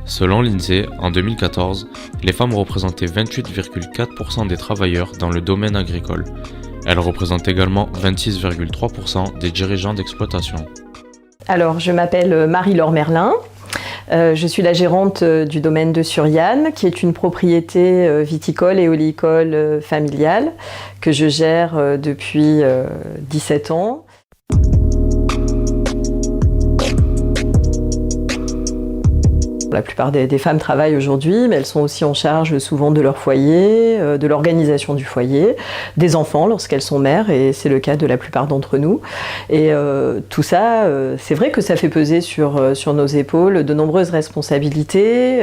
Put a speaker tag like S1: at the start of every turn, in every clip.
S1: Selon l'INSEE, en 2014, les femmes représentaient 28,4% des travailleurs dans le domaine agricole. Elles représentent également 26,3% des dirigeants d'exploitation.
S2: Alors, je m'appelle Marie-Laure Merlin. Je suis la gérante du domaine de Suriane, qui est une propriété viticole et oléicole familiale que je gère depuis 17 ans. La plupart des femmes travaillent aujourd'hui, mais elles sont aussi en charge souvent de leur foyer, de l'organisation du foyer, des enfants lorsqu'elles sont mères, et c'est le cas de la plupart d'entre nous. Et tout ça, c'est vrai que ça fait peser sur nos épaules de nombreuses responsabilités.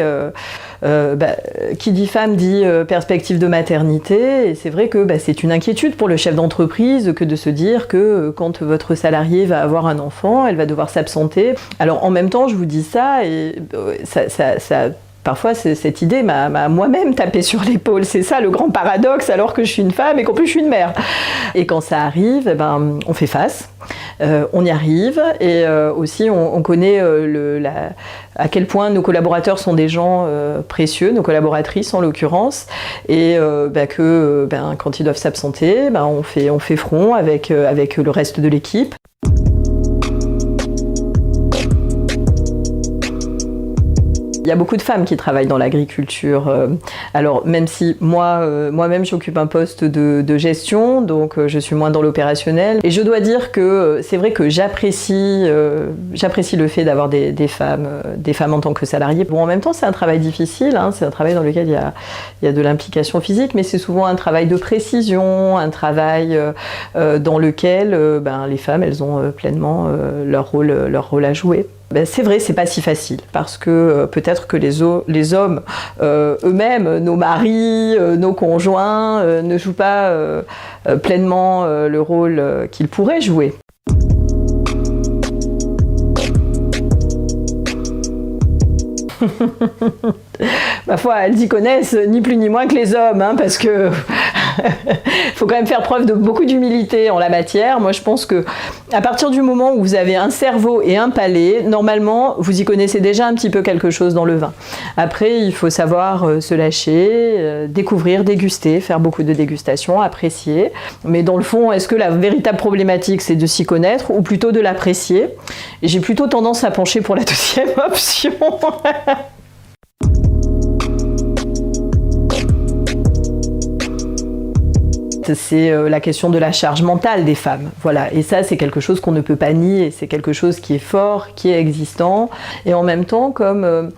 S2: Qui dit femme dit perspective de maternité, et c'est vrai que c'est une inquiétude pour le chef d'entreprise que de se dire que quand votre salarié va avoir un enfant, elle va devoir s'absenter. Alors en même temps, je vous dis ça, et parfois, cette idée m'a moi-même tapé sur l'épaule. C'est ça le grand paradoxe, alors que je suis une femme et qu'en plus je suis une mère. Et quand ça arrive, on fait face, on y arrive, et aussi on connaît à quel point nos collaborateurs sont des gens précieux, nos collaboratrices en l'occurrence, et quand ils doivent s'absenter, on fait front avec le reste de l'équipe. Il y a beaucoup de femmes qui travaillent dans l'agriculture. Alors même si moi-même j'occupe un poste de gestion, donc je suis moins dans l'opérationnel. Et je dois dire que c'est vrai que j'apprécie le fait d'avoir des femmes en tant que salariées. Bon, en même temps, c'est un travail difficile, hein, c'est un travail dans lequel il y a de l'implication physique, mais c'est souvent un travail de précision, un travail dans lequel les femmes, elles ont pleinement leur rôle à jouer. C'est vrai, c'est pas si facile, parce que peut-être que les hommes eux-mêmes, nos maris, nos conjoints, ne jouent pas pleinement le rôle qu'ils pourraient jouer. Ma foi, elles y connaissent ni plus ni moins que les hommes, hein, parce que faut quand même faire preuve de beaucoup d'humilité en la matière. Moi, je pense que à partir du moment où vous avez un cerveau et un palais, normalement, vous y connaissez déjà un petit peu quelque chose dans le vin. Après, il faut savoir se lâcher, découvrir, déguster, faire beaucoup de dégustations, apprécier. Mais dans le fond, est-ce que la véritable problématique, c'est de s'y connaître ou plutôt de l'apprécier? Et j'ai plutôt tendance à pencher pour la deuxième option. C'est la question de la charge mentale des femmes. Voilà. Et ça, c'est quelque chose qu'on ne peut pas nier. C'est quelque chose qui est fort, qui est existant. Et en même temps, comme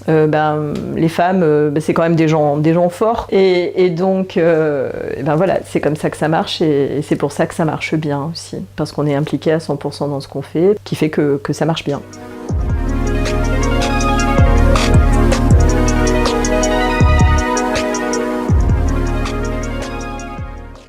S2: les femmes, c'est quand même des gens forts. Et donc, voilà, c'est comme ça que ça marche. Et c'est pour ça que ça marche bien aussi. Parce qu'on est impliqué à 100% dans ce qu'on fait, qui fait que ça marche bien.